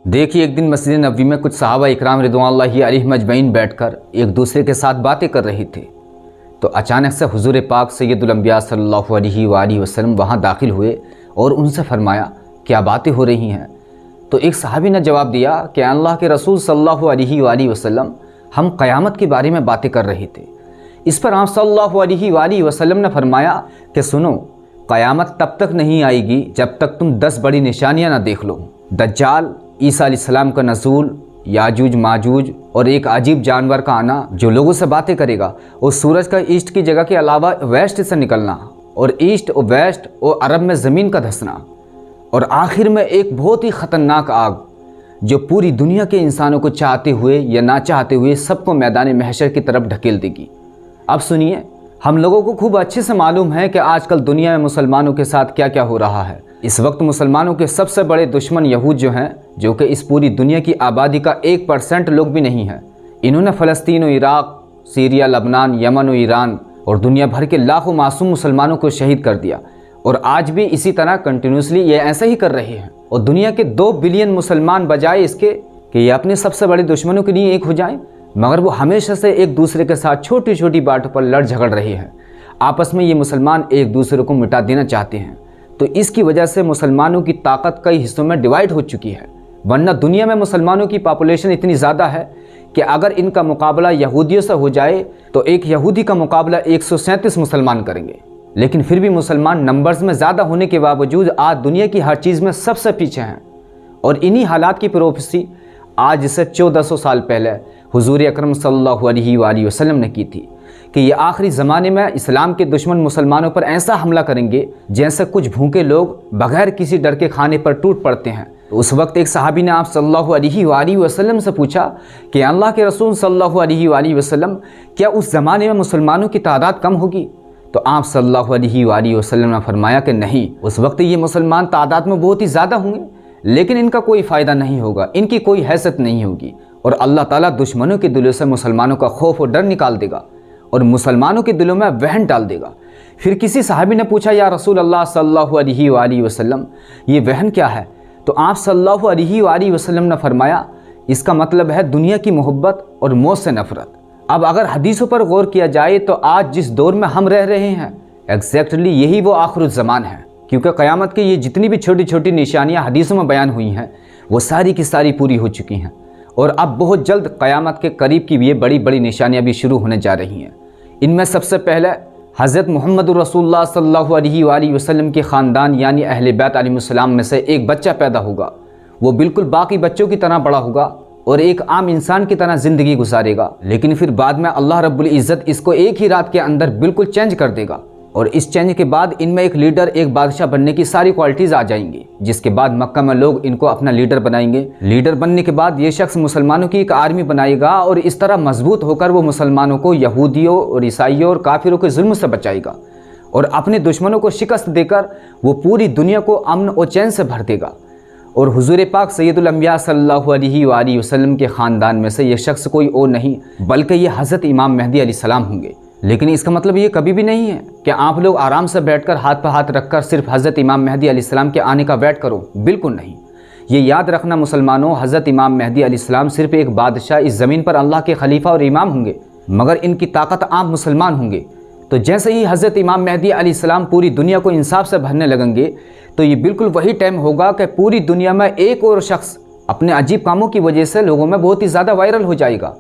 देखिए, एक दिन मस्जिद नबवी में कुछ सहाबा इकराम रिदवानुल्लाहि अलैहिम अजमईन बैठकर एक दूसरे के साथ बातें कर रहे थे। तो अचानक से हुजूर पाक सैयदुल अंबिया सल्लल्लाहु अलैहि वसल्लम वहाँ दाखिल हुए और उनसे फरमाया, क्या बातें हो रही हैं? तो एक सहाबी ने जवाब दिया कि अल्लाह के रसूल सल्लल्लाहु अलैहि वसल्लम, हम क़यामत के बारे में बातें कर रहे थे। इस पर आप सल्लल्लाहु अलैहि वसल्लम ने फरमाया कि सुनो, क़यामत तब तक नहीं आएगी जब तक तुम 10 बड़ी निशानियाँ ना देख लो। दज्जाल, ईसा अलैहिस्सलाम का नज़ूल, याजूज माजूज और एक अजीब जानवर का आना जो लोगों से बातें करेगा, और सूरज का ईस्ट की जगह के अलावा वेस्ट से निकलना, और ईस्ट और वेस्ट और अरब में ज़मीन का धंसना, और आखिर में एक बहुत ही ख़तरनाक आग जो पूरी दुनिया के इंसानों को चाहते हुए या ना चाहते हुए सबको मैदान महशर की तरफ ढकेल देगी। अब सुनिए, हम लोगों को खूब अच्छे से मालूम है कि आजकल दुनिया में मुसलमानों के साथ क्या क्या हो रहा है। इस वक्त मुसलमानों के सबसे बड़े दुश्मन यहूद जो हैं, जो कि इस पूरी दुनिया की आबादी का 1% लोग भी नहीं है। इन्होंने फ़लस्तीन और इराक़, सीरिया, लबनान, यमन और ईरान और दुनिया भर के लाखों मासूम मुसलमानों को शहीद कर दिया, और आज भी इसी तरह कंटिन्यूसली ये ऐसा ही कर रहे हैं। और दुनिया के 2 बिलियन मुसलमान बजाय इसके कि ये अपने सबसे बड़े दुश्मनों के लिए एक हो जाएं, मगर वो हमेशा से एक दूसरे के साथ छोटी छोटी बातों पर लड़ झगड़ रहे हैं। आपस में ये मुसलमान एक दूसरे को मिटा देना चाहते हैं। तो इसकी वजह से मुसलमानों की ताकत कई हिस्सों में डिवाइड हो चुकी है। वरना दुनिया में मुसलमानों की पॉपुलेशन इतनी ज़्यादा है कि अगर इनका मुकाबला यहूदियों से हो जाए तो एक यहूदी का मुकाबला 137 मुसलमान करेंगे। लेकिन फिर भी मुसलमान नंबर्स में ज़्यादा होने के बावजूद आज दुनिया की हर चीज़ में सबसे पीछे हैं। और इन्हीं हालात की प्रोफेसी आज से 1400 साल पहले हुजूर अकरम सल्लल्लाहु अलैहि वसल्लम ने की थी कि ये आखिरी ज़माने में इस्लाम के दुश्मन मुसलमानों पर ऐसा हमला करेंगे जैसे कुछ भूखे लोग बगैर किसी डर के खाने पर टूट पड़ते हैं। तो उस वक्त एक सहाबी ने आप सल्लल्लाहु अलैहि वसल्लम से पूछा कि अल्लाह के रसूल सल्लल्लाहु अलैहि वसल्लम, क्या उस ज़माने में मुसलमानों की तादाद कम होगी? तो आप सल्लल्लाहु अलैहि वसल्लम ने फरमाया कि नहीं, उस वक्त ये मुसलमान तादाद में बहुत ही ज़्यादा होंगे, लेकिन इनका कोई फ़ायदा नहीं होगा, इनकी कोई हैसियत नहीं होगी, और अल्लाह ताला दुश्मनों के दिलों से मुसलमानों का खौफ और डर निकाल देगा और मुसलमानों के दिलों में वहन डाल देगा। फिर किसी सहाबी ने पूछा, या रसूल अल्लाह सल्लल्लाहु अलैहि वसल्लम, ये वहन क्या है? तो आप सल्लल्लाहु अलैहि वसल्लम ने फरमाया, इसका मतलब है दुनिया की मोहब्बत और मौत से नफरत। अब अगर हदीसों पर गौर किया जाए तो आज जिस दौर में हम रह रहे हैं एग्जैक्टली यही वो आखिरुज़्ज़मान है, क्योंकि क़यामत की ये जितनी भी छोटी छोटी निशानियाँ हदीसों में बयान हुई हैं वो सारी की सारी पूरी हो चुकी हैं, और अब बहुत जल्द क़यामत के करीब की ये बड़ी बड़ी निशानियाँ भी शुरू होने जा रही हैं। इनमें सबसे पहले हज़रत मोहम्मद रसूलुल्लाह सल्लल्लाहु अलैहि वसल्लम के ख़ानदान यानी अहले बैत अलैहिमुस्सलाम में से एक बच्चा पैदा होगा। वो बिल्कुल बाकी बच्चों की तरह बड़ा होगा और एक आम इंसान की तरह ज़िंदगी गुजारेगा, लेकिन फिर बाद में अल्लाह रब्बुल इज़्ज़त इसको एक ही रात के अंदर बिल्कुल चेंज कर देगा, और इस चेंज के बाद इनमें एक लीडर, एक बादशाह बनने की सारी क्वालिटीज़ आ जाएंगी, जिसके बाद मक्का में लोग इनको अपना लीडर बनाएंगे। लीडर बनने के बाद ये शख्स मुसलमानों की एक आर्मी बनाएगा और इस तरह मजबूत होकर वो मुसलमानों को यहूदियों और ईसाइयों और काफिरों के जुल्म से बचाएगा, और अपने दुश्मनों को शिकस्त देकर वो पूरी दुनिया को अमन और चैन से भर देगा। और हुजूर पाक सैयदुल अंबिया सल्लल्लाहु अलैहि वसल्लम के ख़ानदान में से ये शख्स कोई और नहीं बल्कि ये हज़रत इमाम मेहदी अलैहिस्सलाम होंगे। लेकिन इसका मतलब ये कभी भी नहीं है कि आप लोग आराम से बैठकर हाथ पर हाथ रखकर सिर्फ हज़रत इमाम मेहदी अलैहिस्सलाम के आने का वेट करो, बिल्कुल नहीं। ये याद रखना मुसलमानों, हज़रत इमाम मेहदी अलैहिस्सलाम सिर्फ एक बादशाह, इस ज़मीन पर अल्लाह के खलीफा और इमाम होंगे, मगर इनकी ताकत आम मुसलमान होंगे। तो जैसे ही हज़रत इमाम मेहदी अलैहिस्सलाम पूरी दुनिया को इंसाफ से भरने लगेंगे तो ये बिल्कुल वही टाइम होगा कि पूरी दुनिया में एक और शख्स अपने अजीब कामों की वजह से लोगों में बहुत ही ज़्यादा वायरल हो जाएगा,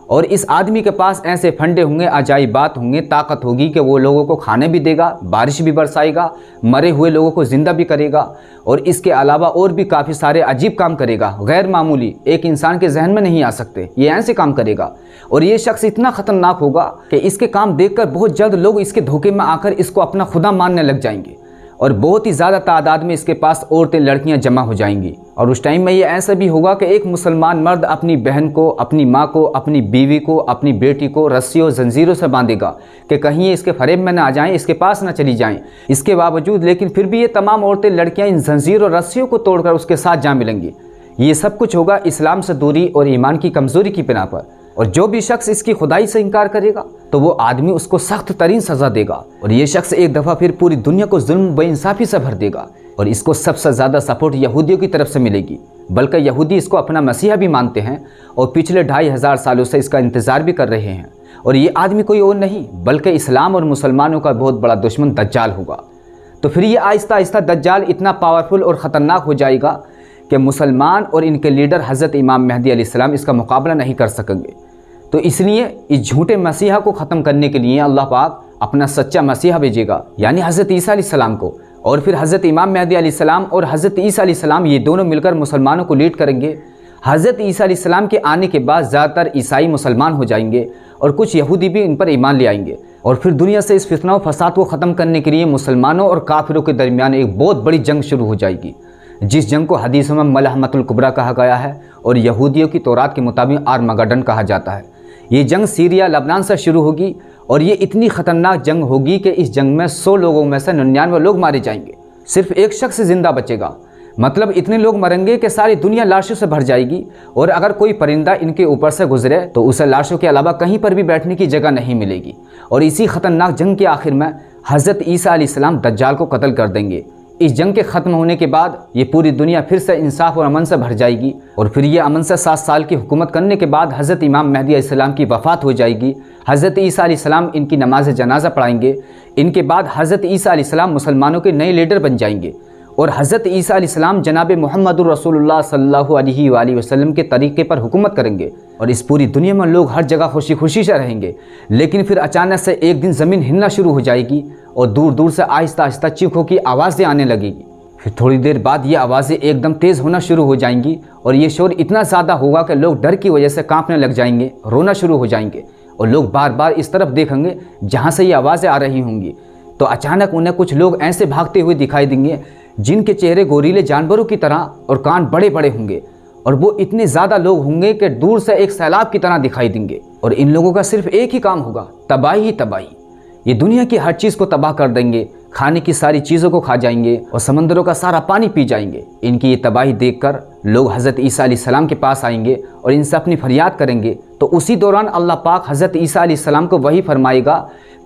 और इस आदमी के पास ऐसे फंडे होंगे, अजाइबात होंगे, ताकत होगी कि वो लोगों को खाने भी देगा, बारिश भी बरसाएगा, मरे हुए लोगों को ज़िंदा भी करेगा, और इसके अलावा और भी काफ़ी सारे अजीब काम करेगा, गैर मामूली, एक इंसान के जहन में नहीं आ सकते, ये ऐसे काम करेगा। और ये शख्स इतना ख़तरनाक होगा कि इसके काम देखकर बहुत जल्द लोग इसके धोखे में आकर इसको अपना खुदा मानने लग जाएंगे, और बहुत ही ज़्यादा तादाद में इसके पास औरतें, लड़कियां जमा हो जाएंगी। और उस टाइम में ये ऐसा भी होगा कि एक मुसलमान मर्द अपनी बहन को, अपनी माँ को, अपनी बीवी को, अपनी बेटी को रस्सियों जंजीरों से बांधेगा कि कहीं ये इसके फरेब में ना आ जाएं, इसके पास ना चली जाएं। इसके बावजूद लेकिन फिर भी ये तमाम औरतें, लड़कियाँ इन जंजीर और रस्सियों को तोड़कर उसके साथ जा मिलेंगी। ये सब कुछ होगा इस्लाम से दूरी और ईमान की कमज़ोरी की बिना पर। और जो भी शख्स इसकी खुदाई से इनकार करेगा तो वो आदमी उसको सख्त तरीन सज़ा देगा, और ये शख्स एक दफ़ा फिर पूरी दुनिया को जुल्म बेइंसाफ़ी से भर देगा, और इसको सबसे ज़्यादा सपोर्ट यहूदियों की तरफ से मिलेगी। बल्कि यहूदी इसको अपना मसीहा भी मानते हैं और पिछले 2500 सालों से इसका इंतज़ार भी कर रहे हैं। और ये आदमी कोई और नहीं बल्कि इस्लाम और मुसलमानों का बहुत बड़ा दुश्मन दज्जाल होगा। तो फिर ये आहिस्ता आहिस्ता दज्जाल इतना पावरफुल और ख़तरनाक हो जाएगा कि मुसलमान और इनके लीडर हज़रत इमाम महदी अलैहिस्सलाम इसका मुकाबला नहीं कर सकेंगे। तो इसलिए इस झूठे मसीहा को ख़त्म करने के लिए अल्लाह पाक अपना सच्चा मसीहा भेजेगा, यानी हज़रत ईसा अलैहिस्सलाम को। और फिर हज़रत इमाम महदी अलैहिस्सलाम और हज़रत ईसा अलैहिस्सलाम ये दोनों मिलकर मुसलमानों को लीड करेंगे। हज़रत ईसा अलैहिस्सलाम के आने के बाद ज़्यादातर ईसाई मुसलमान हो जाएंगे और कुछ यहूदी भी इन पर ईमान ले आएंगे। और फिर दुनिया से इस फितना और फसाद को ख़त्म करने के लिए मुसलमानों और काफिरों के दरमियान एक बहुत बड़ी जंग शुरू हो जाएगी, जिस जंग को हदीसों में मलहमतुल कुबरा कहा गया है और यहूदियों की तौरात के मुताबिक आर्मगेडन कहा जाता है। ये जंग सीरिया लबनान से शुरू होगी और ये इतनी ख़तरनाक जंग होगी कि इस जंग में 100 लोगों में से 99 लोग मारे जाएंगे, सिर्फ एक शख्स जिंदा बचेगा। मतलब इतने लोग मरेंगे कि सारी दुनिया लाशों से भर जाएगी और अगर कोई परिंदा इनके ऊपर से गुजरे तो उसे लाशों के अलावा कहीं पर भी बैठने की जगह नहीं मिलेगी। और इसी ख़तरनाक जंग के आखिर में हज़रत ईसा अलैहिस्सलाम दज्जाल को कत्ल कर देंगे। इस जंग के ख़त्म होने के बाद ये पूरी दुनिया फिर से इंसाफ और अमन से भर जाएगी। और फिर ये अमन से 7 साल की हुकूमत करने के बाद हज़रत इमाम महदी अलैहिस्सलाम की वफ़ात हो जाएगी। हज़रत ईसा अलैहिस्सलाम इनकी नमाज जनाजा पढ़ाएंगे। इनके बाद हज़रत ईसा अलैहिस्सलाम मुसलमानों के नए लीडर बन जाएंगे और हज़रत ईसा अलैहिस्सलाम जनाब मुहम्मदुर रसूलुल्लाह सल्लल्लाहु अलैहि वसल्लम के तरीक़े पर हुकूमत करेंगे और इस पूरी दुनिया में लोग हर जगह खुशी खुशी से रहेंगे। लेकिन फिर अचानक से एक दिन ज़मीन हिलना शुरू हो जाएगी और दूर दूर से आहिस्ता आहिस्ता चीखों की आवाज़ें आने लगेगी। फिर थोड़ी देर बाद ये आवाज़ें एकदम तेज़ होना शुरू हो जाएंगी और ये शोर इतना ज़्यादा होगा कि लोग डर की वजह से काँपने लग जाएंगे, रोना शुरू हो जाएंगे और लोग बार बार इस तरफ देखेंगे जहाँ से ये आवाज़ें आ रही होंगी। तो अचानक उन्हें कुछ लोग ऐसे भागते हुए दिखाई देंगे जिनके चेहरे गोरीले जानवरों की तरह और कान बड़े बड़े होंगे और वो इतने ज़्यादा लोग होंगे कि दूर से एक सैलाब की तरह दिखाई देंगे। और इन लोगों का सिर्फ एक ही काम होगा, तबाही ही तबाही। ये दुनिया की हर चीज़ को तबाह कर देंगे, खाने की सारी चीज़ों को खा जाएंगे और समंदरों का सारा पानी पी जाएंगे। इनकी ये तबाही देखकर लोग हज़रत ईसा अलैहिस्सलाम के पास आएंगे और इनसे अपनी फरियाद करेंगे। तो उसी दौरान अल्लाह पाक हज़रत ईसा अलैहिस्सलाम को वही फरमाएगा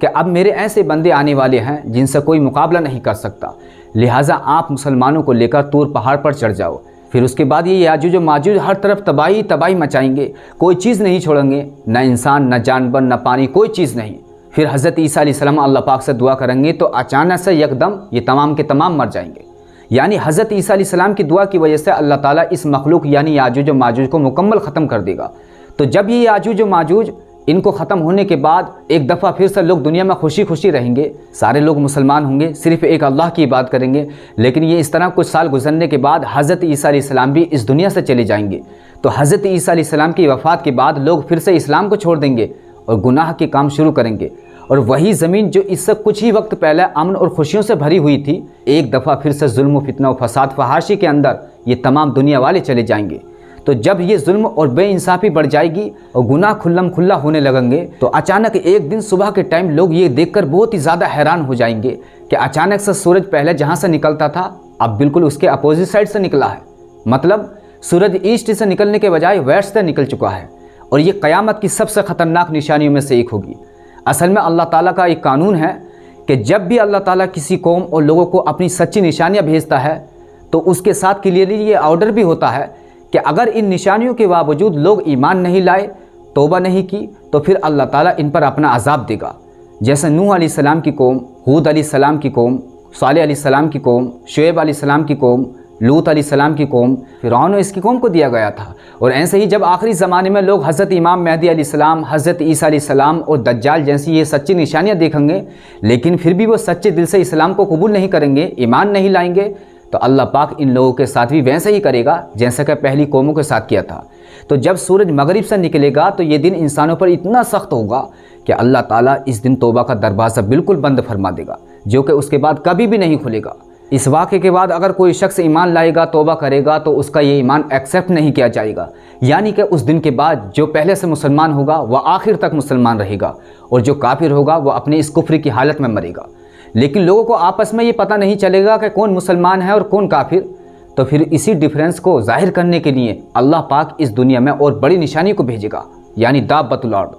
कि अब मेरे ऐसे बंदे आने वाले हैं जिनसे कोई मुकाबला नहीं कर सकता, लिहाजा आप मुसलमानों को लेकर तूर पहाड़ पर चढ़ जाओ। फिर उसके बाद ये याजूज और माजूज हर तरफ तबाही तबाही मचाएंगे, कोई चीज़ नहीं छोड़ेंगे, न इंसान न जानवर न पानी, कोई चीज़ नहीं। फिर हज़रत ईसा अलैहिस्सलाम अल्लाह पाक से दुआ करेंगे तो अचानक से यकदम ये तमाम के तमाम मर जाएंगे। यानी हज़रत ईसा अलैहिस्सलाम की दुआ की वजह से अल्लाह ताला इस मखलूक यानी याजूज और माजूज को मुकम्मल ख़त्म कर देगा। तो जब ये याजूज और माजूज इनको ख़त्म होने के बाद एक दफ़ा फिर से लोग दुनिया में खुशी खुशी रहेंगे, सारे लोग मुसलमान होंगे, सिर्फ एक अल्लाह की इबादत करेंगे। लेकिन ये इस तरह कुछ साल गुजरने के बाद हज़रत ईसा अलैहिस्सलाम भी इस दुनिया से चले जाएंगे। तो हज़रत ईसा अलैहिस्सलाम की वफ़ात के बाद लोग फिर से इस्लाम को छोड़ देंगे और गुनाह के काम शुरू करेंगे और वही ज़मीन जो इससे कुछ ही वक्त पहले अमन और खुशियों से भरी हुई थी, एक दफ़ा फिर से जुल्म फितना और फसाद फहाशी के अंदर ये तमाम दुनिया वाले चले जाएंगे। तो जब ये जुल्म और बेइंसाफ़ी बढ़ जाएगी और गुनाह खुल्लम खुल्ला होने लगेंगे तो अचानक एक दिन सुबह के टाइम लोग ये देखकर बहुत ही ज़्यादा हैरान हो जाएंगे कि अचानक से सूरज पहले जहाँ से निकलता था अब बिल्कुल उसके अपोजिट साइड से निकला है। मतलब सूरज ईस्ट से निकलने के बजाय वेस्ट से निकल चुका है और ये क़यामत की सबसे ख़तरनाक निशानियों में से एक होगी। असल में अल्लाह ताला का एक कानून है कि जब भी अल्लाह ताला किसी कौम और लोगों को अपनी सच्ची निशानियाँ भेजता है तो उसके साथ क्लियरली ये ऑर्डर भी होता है कि अगर इन निशानियों के बावजूद लोग ईमान नहीं लाए, तौबा नहीं की, तो फिर अल्लाह ताला इन पर अपना अजाब देगा। जैसे नूह अलैहिस्सलाम की कौम, हूद अलैहिस्सलाम की कौम, सालेह अलैहिस्सलाम की कौम, शुएब अलैहिस्सलाम की कौम, लूत अलैहिस्सलाम की कौम, फिरौन और इसकी कौम को दिया गया था। और ऐसे ही जब आखिरी ज़माने में लोग हज़रत इमाम महदी अलैहिस्सलाम, हज़रत ईसा अलैहिस्सलाम और दज्जाल जैसी ये सच्ची निशानियाँ देखेंगे, लेकिन फिर भी वो सच्चे दिल से इस्लाम को कबूल नहीं करेंगे, ईमान नहीं लाएंगे, तो अल्लाह पाक इन लोगों के साथ भी वैसे ही करेगा जैसा कि पहली कौमों के साथ किया था। तो जब सूरज मगरिब से निकलेगा तो ये दिन इंसानों पर इतना सख्त होगा कि अल्लाह ताला इस दिन तौबा का दरवाज़ा बिल्कुल बंद फरमा देगा, जो कि उसके बाद कभी भी नहीं खुलेगा। इस वाक़े के बाद अगर कोई शख्स ईमान लाएगा, तौबा करेगा, तो उसका ये ईमान एक्सेप्ट नहीं किया जाएगा। यानी कि उस दिन के बाद जो पहले से मुसलमान होगा वह आखिर तक मुसलमान रहेगा और जो काफिर होगा वह अपने इस कुफ्र की हालत में मरेगा। लेकिन लोगों को आपस में ये पता नहीं चलेगा कि कौन मुसलमान है और कौन काफिर। तो फिर इसी डिफरेंस को जाहिर करने के लिए अल्लाह पाक इस दुनिया में और बड़ी निशानी को भेजेगा, यानी दाब्बतुल अर्द।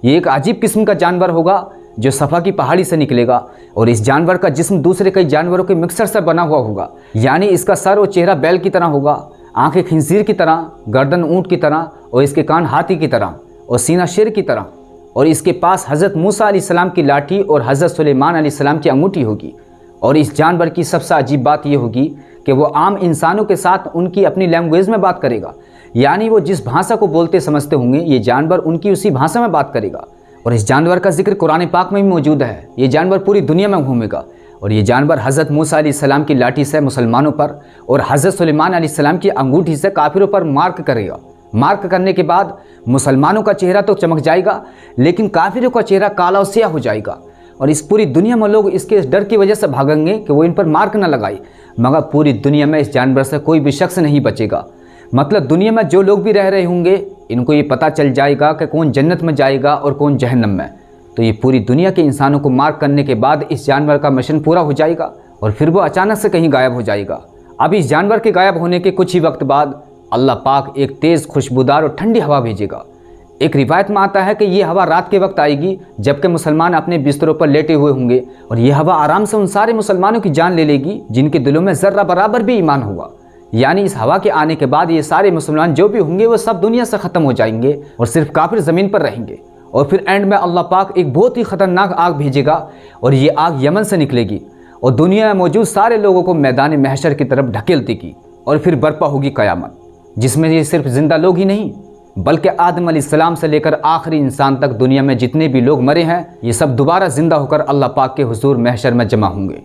ये एक अजीब किस्म का जानवर होगा जो सफ़ा की पहाड़ी से निकलेगा और इस जानवर का जिस्म दूसरे कई जानवरों के मिक्सर से बना हुआ होगा। यानी इसका सर और चेहरा बैल की तरह होगा, आंखें खिंजीर की तरह, गर्दन ऊंट की तरह और इसके कान हाथी की तरह और सीना शेर की तरह। और इसके पास हज़रत मूसा अलैहिस्सलाम की लाठी और हज़रत सुलेमान अलैहिस्सलाम की अंगूठी होगी। और इस जानवर की सबसे अजीब बात यह होगी कि वो आम इंसानों के साथ उनकी अपनी लैंग्वेज में बात करेगा, यानी वो जिस भाषा को बोलते समझते होंगे ये जानवर उनकी उसी भाषा में बात करेगा। और इस जानवर का जिक्र कुरान पाक में भी मौजूद है। ये जानवर पूरी दुनिया में घूमेगा और ये जानवर हज़रत मूसा अलैहिस्सलाम की लाठी से मुसलमानों पर और हज़रत सुलेमान अलैहिस्सलाम की अंगूठी से काफिरों पर मार्क करेगा। मार्क करने के बाद मुसलमानों का चेहरा तो चमक जाएगा, लेकिन काफिरों का चेहरा काला और स्याह हो जाएगा। और इस पूरी दुनिया में लोग इसके डर की वजह से भागेंगे कि वो इन पर मार्क न लगाए, मगर पूरी दुनिया में इस जानवर से कोई भी शख्स नहीं बचेगा। मतलब दुनिया में जो लोग भी रह रहे होंगे इनको ये पता चल जाएगा कि कौन जन्नत में जाएगा और कौन जहन्नम में। तो ये पूरी दुनिया के इंसानों को मार्क करने के बाद इस जानवर का मिशन पूरा हो जाएगा और फिर वो अचानक से कहीं गायब हो जाएगा। अब इस जानवर के गायब होने के कुछ ही वक्त बाद अल्लाह पाक एक तेज़ खुशबूदार और ठंडी हवा भेजेगा। एक रिवायत में आता है कि ये हवा रात के वक्त आएगी जबकि मुसलमान अपने बिस्तरों पर लेटे हुए होंगे और ये हवा आराम से उन सारे मुसलमानों की जान ले लेगी जिनके दिलों में ज़र्रा बराबर भी ईमान होगा। यानी इस हवा के आने के बाद ये सारे मुसलमान जो भी होंगे वो सब दुनिया से ख़त्म हो जाएंगे और सिर्फ काफिर ज़मीन पर रहेंगे। और फिर एंड में अल्लाह पाक एक बहुत ही ख़तरनाक आग भेजेगा और ये आग यमन से निकलेगी और दुनिया में मौजूद सारे लोगों को मैदान महशर की तरफ ढकेल देगी। और फिर बर्पा होगी क़यामत, जिसमें ये सिर्फ ज़िंदा लोग ही नहीं बल्कि आदम अलैहिस्सलाम से लेकर आखिरी इंसान तक दुनिया में जितने भी लोग मरे हैं ये सब दोबारा ज़िंदा होकर अल्लाह पाक के हुजूर महशर में जमा होंगे।